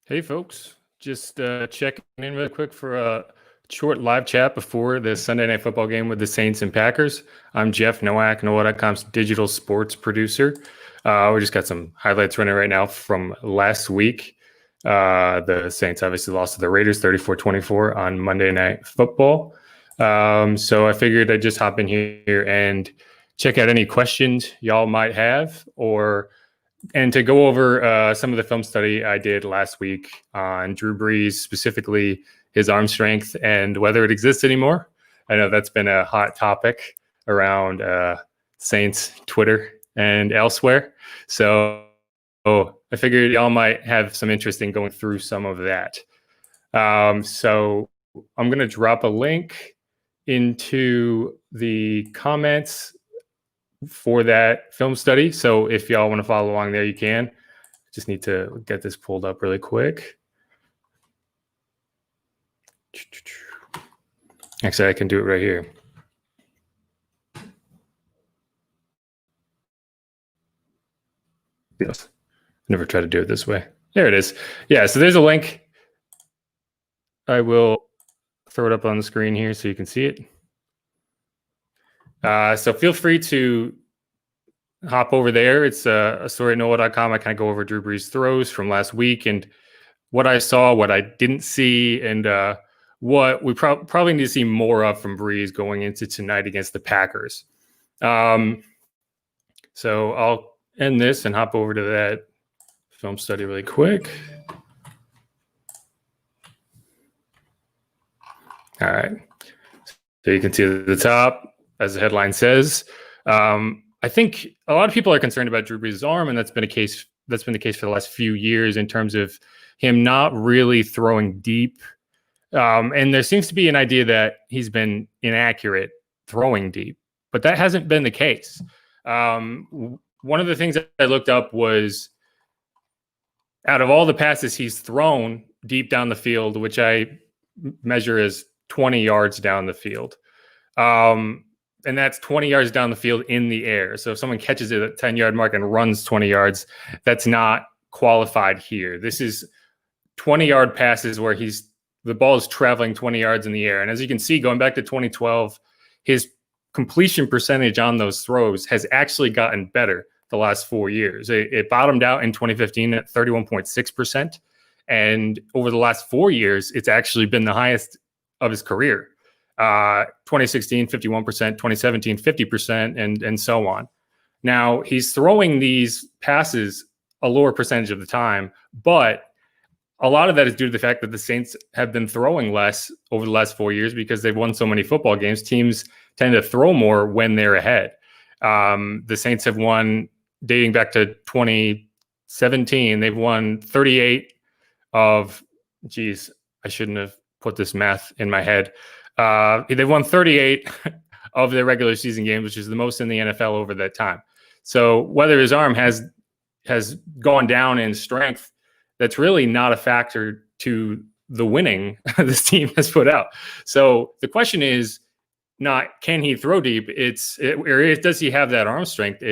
Hey, folks. Just checking in really quick for a short live chat before the Sunday Night Football game with the Saints and Packers. I'm Jeff Nowak, NOLA.com's digital sports producer. We just got some highlights running right now from last week. The Saints obviously lost to the Raiders 34-24 on Monday Night Football. So I figured I'd just hop in here and check out any questions y'all might have, and to go over some of the film study I did last week on Drew Brees, specifically his arm strength and whether it exists anymore. I know that's been a hot topic around Saints Twitter and elsewhere. So I figured y'all might have some interest in going through some of that. So I'm going to drop a link into the comments for that film study. So if y'all want to follow along there, you can. Just need to get this pulled up really quick. Actually, I can do it right here. Yes. Never try to do it this way. There it is. Yeah, so there's a link. I will throw it up on the screen here so you can see it. So feel free to hop over there. It's a story at NOLA.com. I kind of go over Drew Brees' throws from last week and what I saw, what I didn't see, and what we probably need to see more of from Brees going into tonight against the Packers. So I'll end this and hop over to that film study really quick. All right. So you can see at the top, as the headline says, I think a lot of people are concerned about Drew Brees' arm, and that's been the case for the last few years in terms of him not really throwing deep. And there seems to be an idea that he's been inaccurate throwing deep, but that hasn't been the case. One of the things that I looked up was, out of all the passes he's thrown deep down the field, which I measure as 20 yards down the field, and that's 20 yards down the field in the air. So if someone catches it at 10-yard mark and runs 20 yards, that's not qualified here. This is 20-yard passes where the ball is traveling 20 yards in the air. And as you can see, going back to 2012, his completion percentage on those throws has actually gotten better the last 4 years. It bottomed out in 2015 at 31.6%. And over the last 4 years, it's actually been the highest of his career. 2016, 51%, 2017, 50%, and so on. Now, he's throwing these passes a lower percentage of the time, but a lot of that is due to the fact that the Saints have been throwing less over the last 4 years because they've won so many football games. Teams tend to throw more when they're ahead. The Saints have won, dating back to 2017, they've won 38 of, geez, I shouldn't have put this math in my head. They've won 38 of their regular season games, which is the most in the NFL over that time. So whether his arm has gone down in strength, that's really not a factor to the winning this team has put out. So the question is not, can he throw deep? Or does he have that arm strength?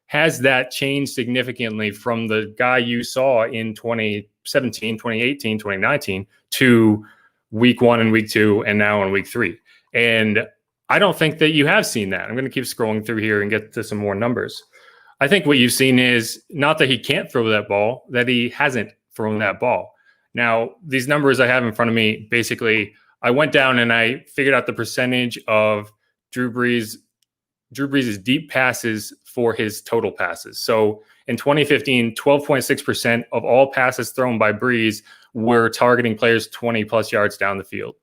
Has that changed significantly from the guy you saw in 2017, 2018, 2019 to week 1 and week 2 and now in week 3? And I don't think that you have seen that. I'm going to keep scrolling through here and get to some more numbers. I think what you've seen is not that he can't throw that ball, that he hasn't thrown that ball. Now, these numbers I have in front of me, basically, I went down and I figured out the percentage of Drew Brees' deep passes for his total passes. So in 2015, 12.6% of all passes thrown by Brees were targeting players 20 plus yards down the field.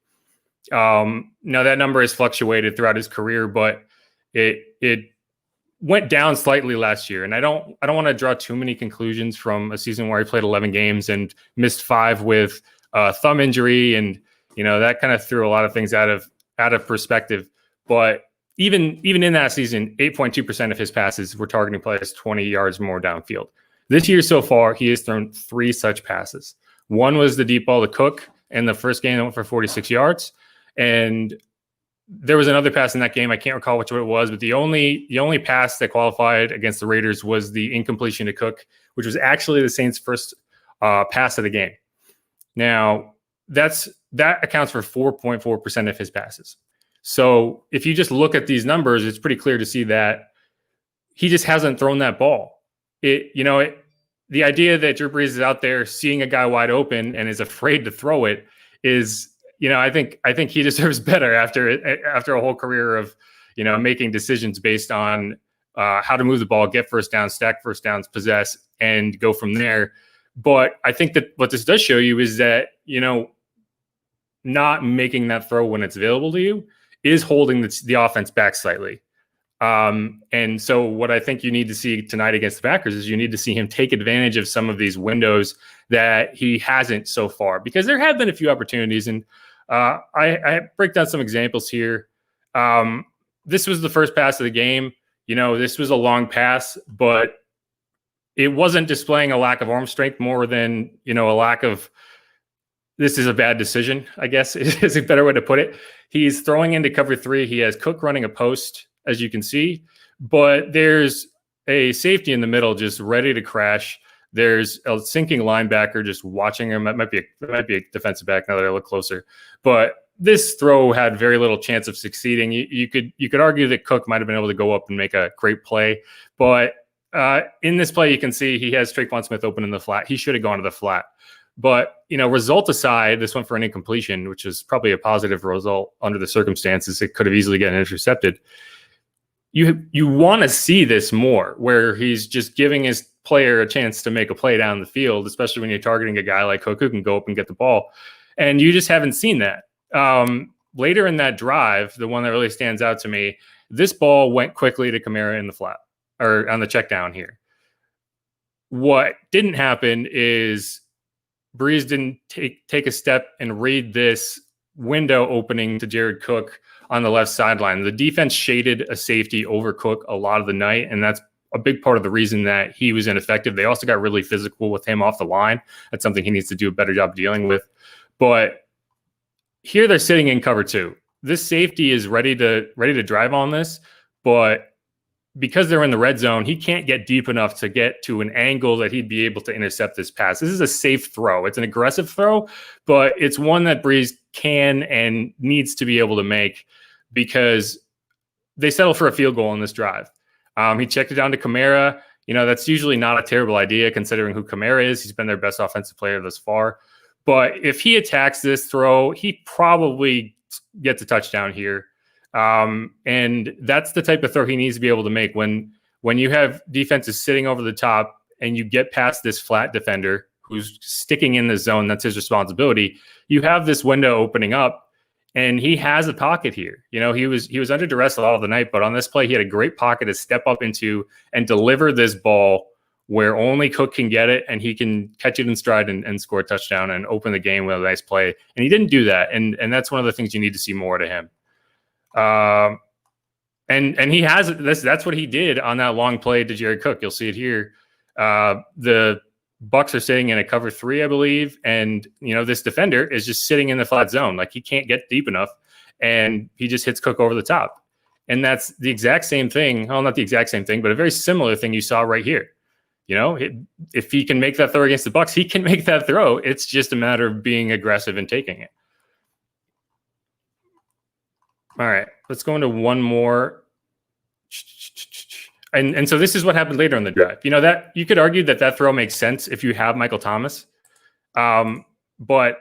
Now that number has fluctuated throughout his career, but it went down slightly last year. And I don't want to draw too many conclusions from a season where he played 11 games and missed 5 with a thumb injury, and that kind of threw a lot of things out of perspective. But even in that season, 8.2% of his passes were targeting players 20 yards more downfield. This year so far, he has thrown 3 such passes. One was the deep ball to Cook in the first game that went for 46 yards. And there was another pass in that game. I can't recall which one it was, but the only pass that qualified against the Raiders was the incompletion to Cook, which was actually the Saints' first pass of the game. Now, that accounts for 4.4% of his passes. So if you just look at these numbers, it's pretty clear to see that he just hasn't thrown that ball. The idea that Drew Brees is out there seeing a guy wide open and is afraid to throw it is, I think he deserves better after a whole career of, making decisions based on how to move the ball, get first downs, stack first downs, possess, and go from there. But I think that what this does show you is that, not making that throw when it's available to you is holding the offense back slightly. And so what I think you need to see tonight against the Packers is you need to see him take advantage of some of these windows that he hasn't so far, because there have been a few opportunities. And I break down some examples here. This was the first pass of the game. This was a long pass, but it wasn't displaying a lack of arm strength more than, a lack of, this is a bad decision, I guess is a better way to put it. He's throwing into cover 3. He has Cook running a post, as you can see, but there's a safety in the middle just ready to crash. There's a sinking linebacker just watching him. It might be a defensive back now that I look closer. But this throw had very little chance of succeeding. You could argue that Cook might have been able to go up and make a great play, but in this play, you can see he has Tre'Quan Smith open in the flat. He should have gone to the flat. But, result aside, this went for an incompletion, which is probably a positive result under the circumstances. It could have easily gotten intercepted. You want to see this more, where he's just giving his player a chance to make a play down the field, especially when you're targeting a guy like Cook who can go up and get the ball. And you just haven't seen that. Later in that drive, the one that really stands out to me, this ball went quickly to Kamara in the flat, or on the check down here. What didn't happen is Brees didn't take a step and read this window opening to Jared Cook on the left sideline. The defense shaded a safety over Cook a lot of the night, and that's a big part of the reason that he was ineffective. They also got really physical with him off the line. That's something he needs to do a better job dealing with. But here they're sitting in cover 2. This safety is ready to drive on this, but because they're in the red zone, he can't get deep enough to get to an angle that he'd be able to intercept this pass. This is a safe throw. It's an aggressive throw, but it's one that Brees can and needs to be able to make, because they settle for a field goal in this drive. He checked it down to Kamara. That's usually not a terrible idea considering who Kamara is. He's been their best offensive player thus far. But if he attacks this throw, he probably gets a touchdown here. And that's the type of throw he needs to be able to make when you have defenses sitting over the top and you get past this flat defender who's sticking in the zone. That's his responsibility. You have this window opening up, and he has a pocket here. He was under duress a lot of the night, but on this play, he had a great pocket to step up into and deliver this ball where only Cook can get it, and he can catch it in stride and score a touchdown and open the game with a nice play. And he didn't do that. And that's one of the things you need to see more to him. And he has this. That's what he did on that long play to Jared Cook. You'll see it here. The Bucs are sitting in a cover 3, I believe, and this defender is just sitting in the flat zone, like he can't get deep enough, and he just hits Cook over the top. And that's the exact same thing. Well, not the exact same thing, but a very similar thing you saw right here. If he can make that throw against the Bucs, he can make that throw. It's just a matter of being aggressive and taking it. All right, let's go into one more. And so this is what happened later in the drive. That you could argue that throw makes sense if you have Michael Thomas. But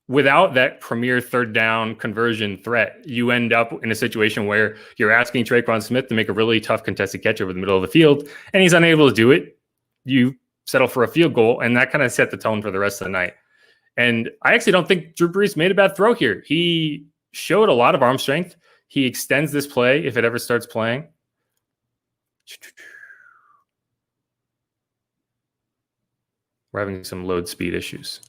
without that premier third down conversion threat, you end up in a situation where you're asking Tre'Quan Smith to make a really tough contested catch over the middle of the field, and he's unable to do it. You settle for a field goal, and that kind of set the tone for the rest of the night. And I actually don't think Drew Brees made a bad throw here. He showed a lot of arm strength. He extends this play if it ever starts playing. We're having some load speed issues.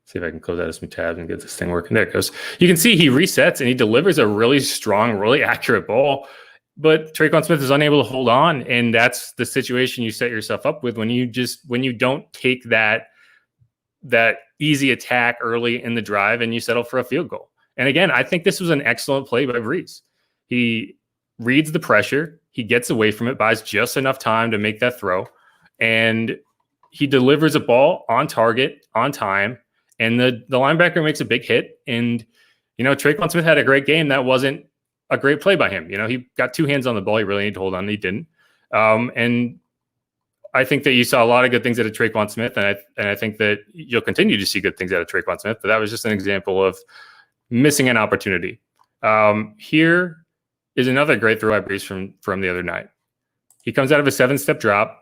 See if I can close out of some tabs and get this thing working. There it goes. You can see he resets and he delivers a really strong, really accurate ball. But Tre'Quan Smith is unable to hold on, and that's the situation you set yourself up with when you don't take that easy attack early in the drive and you settle for a field goal. And again, I think this was an excellent play by Brees. He reads the pressure, he gets away from it, buys just enough time to make that throw, and he delivers a ball on target, on time, and the linebacker makes a big hit. And, Traquan Smith had a great game. That wasn't a great play by him. He got two hands on the ball. He really needed to hold on. He didn't. And I think that you saw a lot of good things out of Traquan Smith, and I think that you'll continue to see good things out of Traquan Smith. But that was just an example of missing an opportunity. Here is another great throw by Brees from the other night. He comes out of a 7-step drop.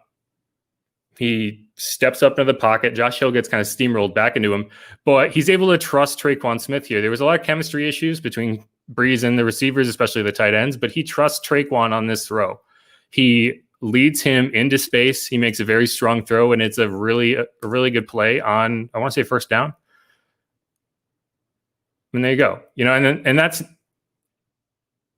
He steps up into the pocket. Josh Hill gets kind of steamrolled back into him, but he's able to trust Traquan Smith here. There was a lot of chemistry issues between Brees and the receivers, especially the tight ends, but he trusts Traquan on this throw. He leads him into space. He makes a very strong throw, and it's a really good play on, I want to say, first down. And there you go. And that's,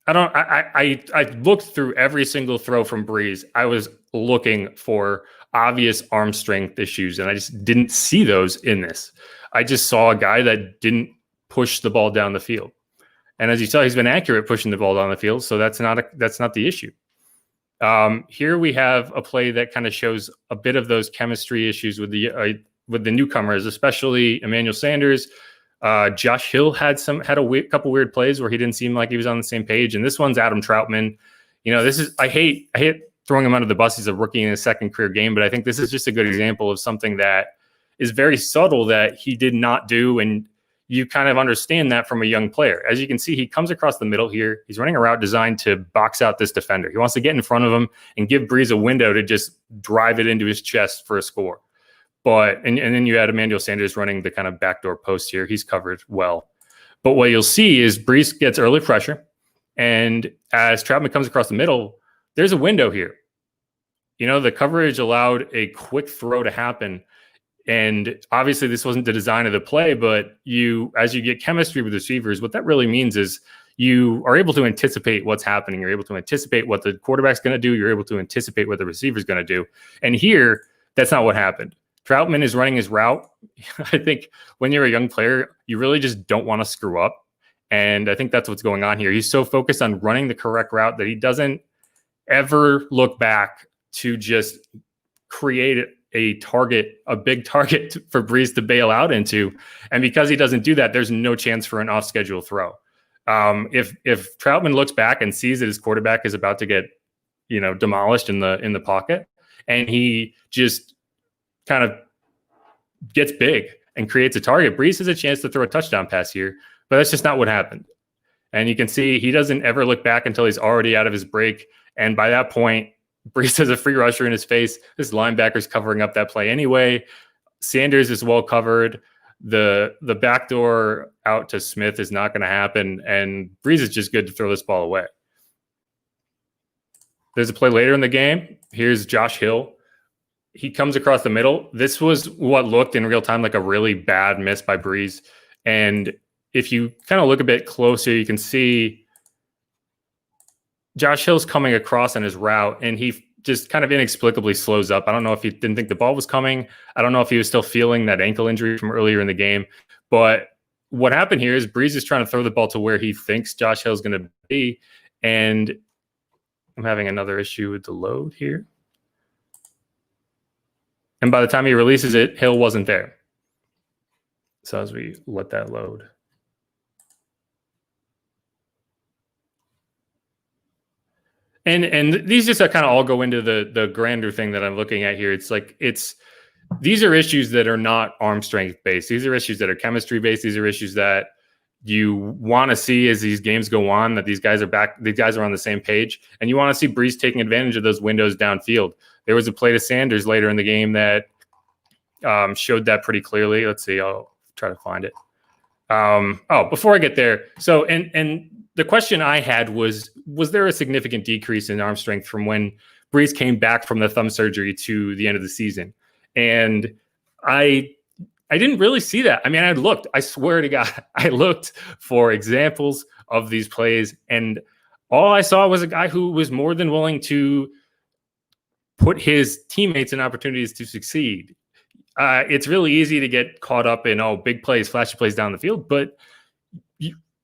I looked through every single throw from Brees. I was looking for obvious arm strength issues, and I just didn't see those in this. I just saw a guy that didn't push the ball down the field. And as you saw, he's been accurate pushing the ball down the field, so that's not the issue. Here we have a play that kind of shows a bit of those chemistry issues with the newcomers, especially Emmanuel Sanders. Josh Hill had a couple weird plays where he didn't seem like he was on the same page, and this one's Adam Troutman. I hate throwing him under the bus. He's a rookie in his second career game, but I think this is just a good example of something that is very subtle that he did not do, and you kind of understand that from a young player. As you can see, he comes across the middle here. He's running a route designed to box out this defender. He wants to get in front of him and give Brees a window to just drive it into his chest for a score. And then you had Emmanuel Sanders running the kind of backdoor post here. He's covered well. But what you'll see is Brees gets early pressure, and as Troutman comes across the middle, there's a window here. The coverage allowed a quick throw to happen. And obviously this wasn't the design of the play, but as you get chemistry with receivers, what that really means is you are able to anticipate what's happening. You're able to anticipate what the quarterback's going to do. You're able to anticipate what the receiver's going to do. And here, that's not what happened. Troutman is running his route. I think when you're a young player, you really just don't want to screw up. And I think that's what's going on here. He's so focused on running the correct route that he doesn't ever look back to just create a big target for Brees to bail out into. And because he doesn't do that, there's no chance for an off-schedule throw. If Troutman looks back and sees that his quarterback is about to get, demolished in the pocket, and he just kind of gets big and creates a target, Brees has a chance to throw a touchdown pass here, but that's just not what happened. And you can see he doesn't ever look back until he's already out of his break. And by that point, Brees has a free rusher in his face. His linebacker's covering up that play anyway. Sanders is well covered. The backdoor out to Smith is not going to happen, and Brees is just good to throw this ball away. There's a play later in the game. Here's Josh Hill. He comes across the middle. This was what looked in real time like a really bad miss by Brees. And if you kind of look a bit closer, you can see Josh Hill's coming across on his route, and he just kind of inexplicably slows up. I don't know if he didn't think the ball was coming. I don't know if he was still feeling that ankle injury from earlier in the game. But what happened here is Brees is trying to throw the ball to where he thinks Josh Hill's going to be. And I'm having another issue with the load here. And by the time he releases it, Hill wasn't there. So as we let that load. And these just kind of all go into the grander thing that I'm looking at here. These are issues that are not arm strength based. These are issues that are chemistry based. These are issues that you want to see as these games go on, that these guys are back, these guys are on the same page, and you want to see Brees taking advantage of those windows downfield. There was a play to Sanders later in the game that showed that pretty clearly. Let's see, I'll try to find it. Before I get there, so and the question I had was there a significant decrease in arm strength from when Brees came back from the thumb surgery to the end of the season? And I didn't really see that. I mean, I swear to God, I looked for examples of these plays, and all I saw was a guy who was more than willing to put his teammates in opportunities to succeed. It's really easy to get caught up in, big plays, flashy plays down the field, but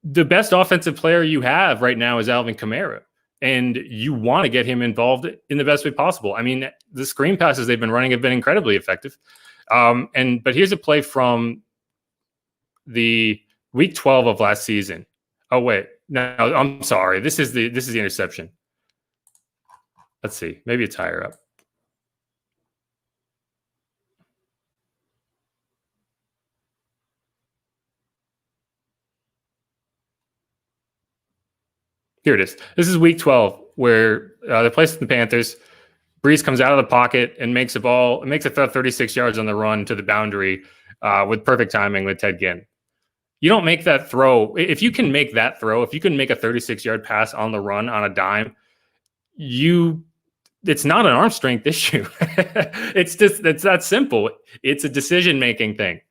the best offensive player you have right now is Alvin Kamara. and you want to get him involved in the best way possible. I mean, the screen passes they've been running have been incredibly effective. But here's a play from the week 12 of last season. Oh wait, no, I'm sorry. This is the interception. Let's see. Maybe it's higher up. Here it is. This is week 12 where they're placing the Panthers. Brees comes out of the pocket and makes a throw 36 yards on the run to the boundary with perfect timing with Ted Ginn. You don't make that throw. If you can make that throw, if you can make a 36-yard pass on the run on a dime, it's not an arm strength issue. It's that simple. It's a decision-making thing.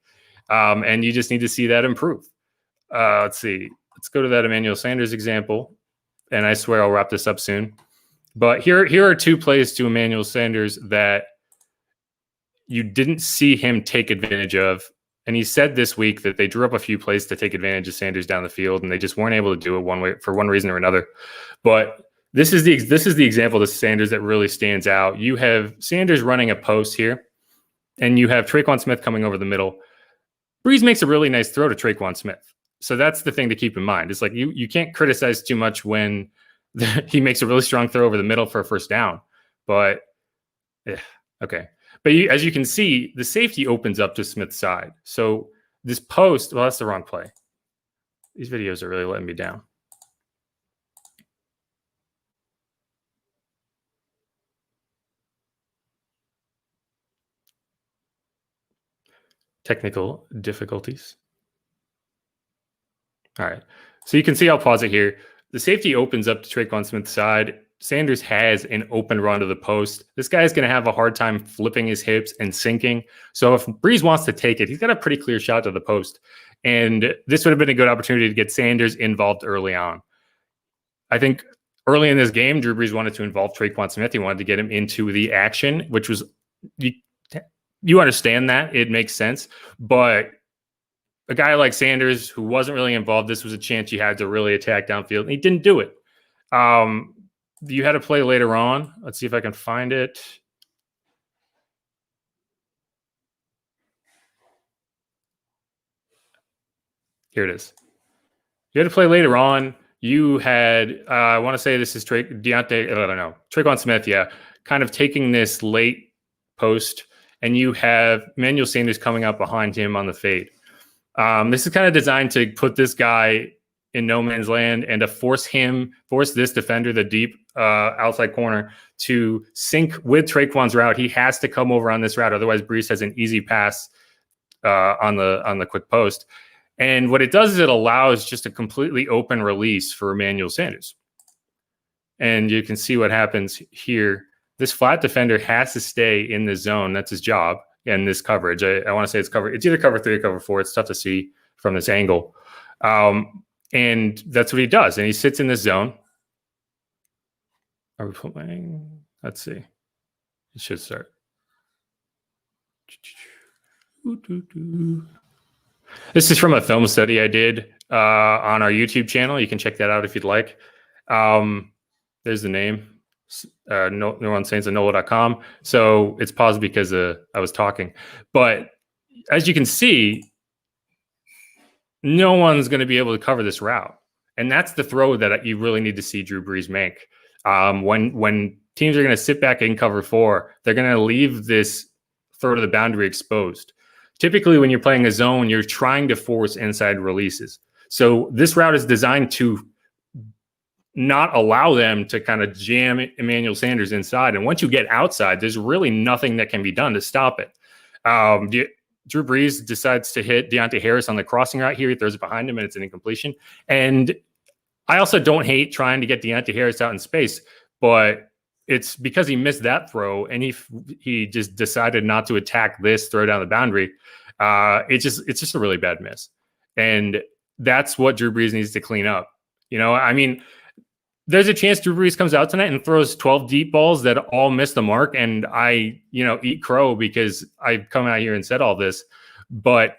And you just need to see that improve. Let's see. Let's go to that Emmanuel Sanders example. And I swear I'll wrap this up soon. But here are two plays to Emmanuel Sanders that you didn't see him take advantage of. And he said this week that they drew up a few plays to take advantage of Sanders down the field, and they just weren't able to do it for one reason or another. But this is the example of Sanders that really stands out. You have Sanders running a post here, and you have Tre'Quan Smith coming over the middle. Brees makes a really nice throw to Tre'Quan Smith. So that's the thing to keep in mind. It's like you can't criticize too much when he makes a really strong throw over the middle for a first down. But okay. But as you can see, the safety opens up to Smith's side. So this post, well, that's the wrong play. These videos are really letting me down. Technical difficulties. All right. So you can see, I'll pause it here. The safety opens up to Tre'Quan Smith's side. Sanders has an open run to the post. This guy's going to have a hard time flipping his hips and sinking. So if Brees wants to take it, he's got a pretty clear shot to the post. And this would have been a good opportunity to get Sanders involved early on. I think early in this game, Drew Brees wanted to involve Tre'Quan Smith. He wanted to get him into the action, which was, you understand that. It makes sense. But a guy like Sanders, who wasn't really involved, this was a chance you had to really attack downfield, and he didn't do it. You had a play later on. Let's see if I can find it. Here it is. You had a play later on. You had, I want to say this is Tre'Quan Smith, yeah, kind of taking this late post, and you have Emmanuel Sanders coming up behind him on the fade. This is kind of designed to put this guy in no man's land and to force this defender, the deep outside corner, to sync with Tre'Quan's route. He has to come over on this route. Otherwise, Brees has an easy pass on the quick post. And what it does is it allows just a completely open release for Emmanuel Sanders. And you can see what happens here. This flat defender has to stay in the zone. That's his job. And this coverage, I want to say it's cover. It's either cover 3 or cover 4. It's tough to see from this angle. And that's what he does. And he sits in this zone. Are we playing? Let's see. It should start. This is from a film study I did on our YouTube channel. You can check that out if you'd like. There's the name. New Orleans Saints at NOLA.com. So it's paused because I was talking. But as you can see, no one's going to be able to cover this route. And that's the throw that you really need to see Drew Brees make. When teams are going to sit back in cover 4, they're going to leave this throw to the boundary exposed. Typically, when you're playing a zone, you're trying to force inside releases. So this route is designed to not allow them to kind of jam Emmanuel Sanders inside. And once you get outside, there's really nothing that can be done to stop it. Drew Brees decides to hit Deontay Harris on the crossing route here. He throws it behind him, and it's an incompletion. And I also don't hate trying to get Deontay Harris out in space, but it's because he missed that throw, and he just decided not to attack this throw down the boundary. It's just a really bad miss. And that's what Drew Brees needs to clean up. You know, I mean, there's a chance Drew Brees comes out tonight and throws 12 deep balls that all miss the mark. And I, eat crow because I've come out here and said all this, but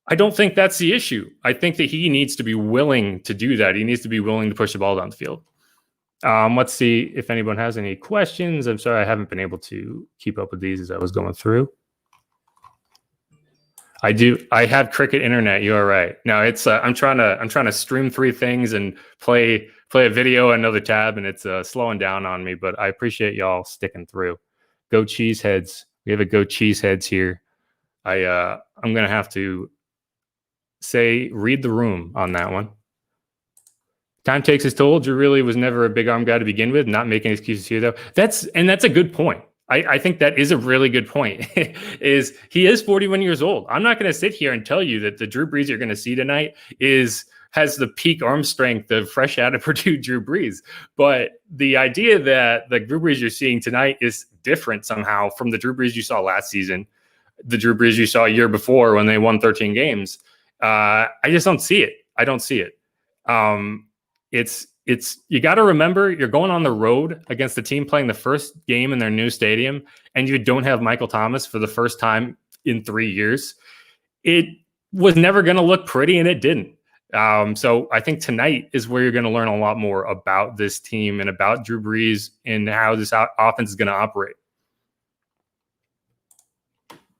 I don't think that's the issue. I think that he needs to be willing to do that. He needs to be willing to push the ball down the field. Let's see if anyone has any questions. I'm sorry I haven't been able to keep up with these as I was going through. I do. I have Cricket internet. You are right. No, it's I'm trying to stream 3 things and play a video on another tab, and it's slowing down on me. But I appreciate y'all sticking through. Go Cheeseheads. We have a Go Cheeseheads here. I'm gonna have to say read the room on that one. Time takes its toll. Drew really was never a big arm guy to begin with. Not making excuses here though. That's a good point. I think that is a really good point. Is he is 41 years old. I'm not going to sit here and tell you that the Drew Brees you're going to see tonight has the peak arm strength of fresh out of Purdue Drew Brees. But the idea that the Drew Brees you're seeing tonight is different somehow from the Drew Brees you saw last season, the Drew Brees you saw a year before when they won 13 games. I just don't see it. I don't see it. It's you got to remember you're going on the road against the team playing the first game in their new stadium, and you don't have Michael Thomas for the first time in 3 years. It was never going to look pretty, and it didn't. So I think tonight is where you're going to learn a lot more about this team and about Drew Brees and how this offense is going to operate.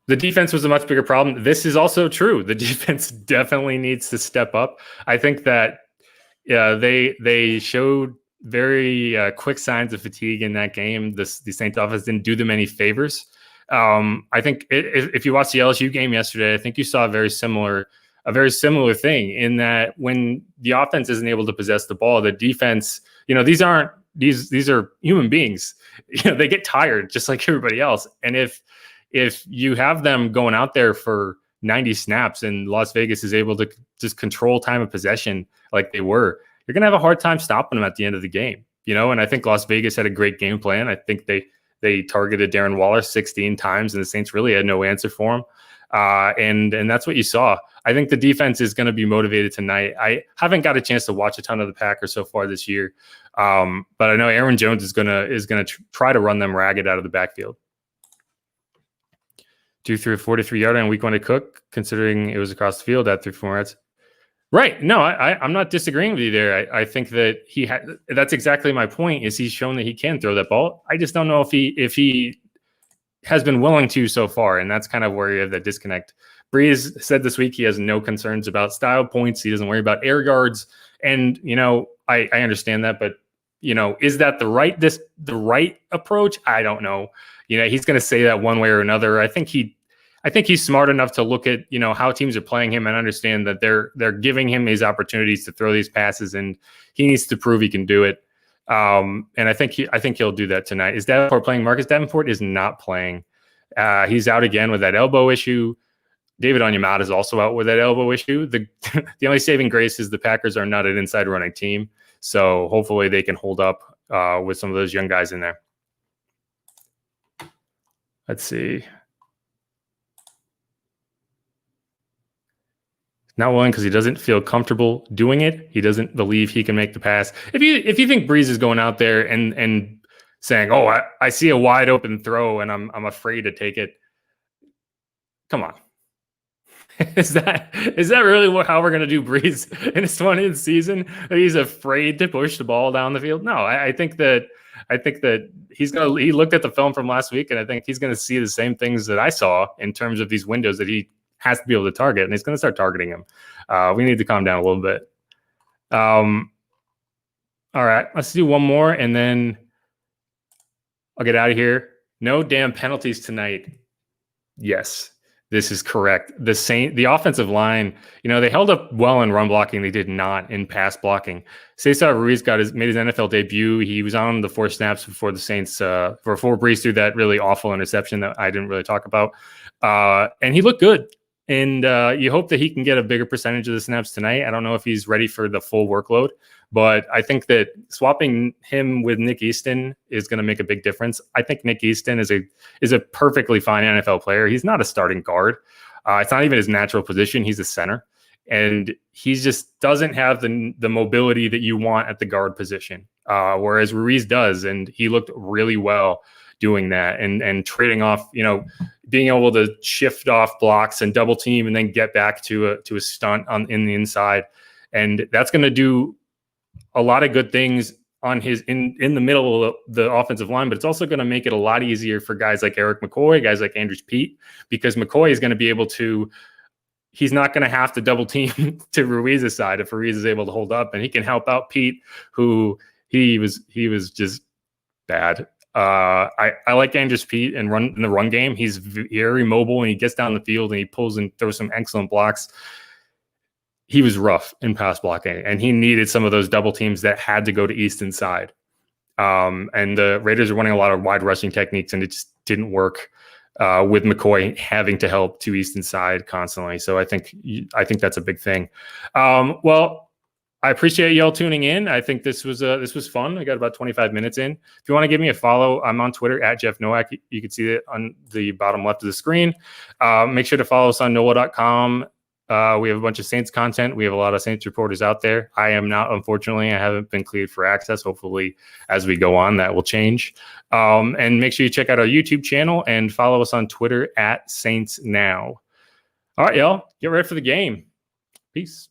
The defense was a much bigger problem. This is also true. The defense definitely needs to step up. I think that they showed very quick signs of fatigue in that game. The Saints offense didn't do them any favors. I think if you watched the LSU game yesterday, I think you saw a very similar thing in that when the offense isn't able to possess the ball, the defense, these are human beings. They get tired just like everybody else. And if you have them going out there for 90 snaps and Las Vegas is able to just control time of possession like they were, you're going to have a hard time stopping them at the end of the game, and I think Las Vegas had a great game plan. I think they targeted Darren Waller 16 times and the Saints really had no answer for him. And that's what you saw. I think the defense is going to be motivated tonight. I haven't got a chance to watch a ton of the Packers so far this year. But I know Aaron Jones is going to try to run them ragged out of the backfield. Drew threw a 43-yarder in week 1 to Cook, considering it was across the field at 3 4 yards. Right. No, I'm not disagreeing with you there. I think that that's exactly my point, is he's shown that he can throw that ball. I just don't know if he has been willing to so far, and that's kind of where you have that disconnect. Brees said this week he has no concerns about style points. He doesn't worry about air yards. And, I understand that, but, is that the right approach? I don't know. He's going to say that one way or another. I think he's smart enough to look at, how teams are playing him and understand that they're giving him these opportunities to throw these passes, and he needs to prove he can do it. And I think he'll do that tonight. Is Davenport playing? Marcus Davenport is not playing. He's out again with that elbow issue. David Onyemata is also out with that elbow issue. The only saving grace is the Packers are not an inside running team. So hopefully they can hold up with some of those young guys in there. Let's see. Not willing because he doesn't feel comfortable doing it. He doesn't believe he can make the pass. If you think Brees is going out there and saying, "Oh, I see a wide open throw and I'm afraid to take it," come on. Is that really how we're going to do Brees in his 20th season? He's afraid to push the ball down the field? No, I think that he looked at the film from last week, and I think he's going to see the same things that I saw in terms of these windows that he has to be able to target, and he's going to start targeting him. We need to calm down a little bit. All right, let's do one more, and then I'll get out of here. No damn penalties tonight. Yes, this is correct. The offensive line, they held up well in run blocking. They did not in pass blocking. Cesar Ruiz made his NFL debut. He was on the 4 snaps before the Saints, before Brees threw that really awful interception that I didn't really talk about. And he looked good. And you hope that he can get a bigger percentage of the snaps tonight. I don't know if he's ready for the full workload, but I think that swapping him with Nick Easton is going to make a big difference. I think Nick Easton is a perfectly fine NFL player. He's not a starting guard. It's not even his natural position. He's a center. And he just doesn't have the mobility that you want at the guard position, whereas Ruiz does. And he looked really well doing that and trading off, being able to shift off blocks and double team and then get back to a stunt in the inside. And that's going to do a lot of good things on his in the middle of the offensive line, but it's also going to make it a lot easier for guys like Eric McCoy, guys like Andrews Pete, because McCoy is going to be able to. He's not going to have to double team to Ruiz's side if Ruiz is able to hold up, and he can help out Pete, who he was just bad. I like Andrews Pete and run in the run game. He's very mobile and he gets down the field and he pulls and throws some excellent blocks. He was rough in pass blocking, and he needed some of those double teams that had to go to Easton's side. And the Raiders are running a lot of wide rushing techniques, and it just didn't work with McCoy having to help to Easton's side constantly. So I think that's a big thing. Well, I appreciate y'all tuning in. I think this was fun. I got about 25 minutes in. If you want to give me a follow, I'm on Twitter at Jeff Nowak. You can see it on the bottom left of the screen. Make sure to follow us on NOLA.com. We have a bunch of Saints content. We have a lot of Saints reporters out there. I am not, unfortunately. I haven't been cleared for access. Hopefully, as we go on, that will change. And make sure you check out our YouTube channel and follow us on Twitter at Saints Now. All right, y'all. Get ready for the game. Peace.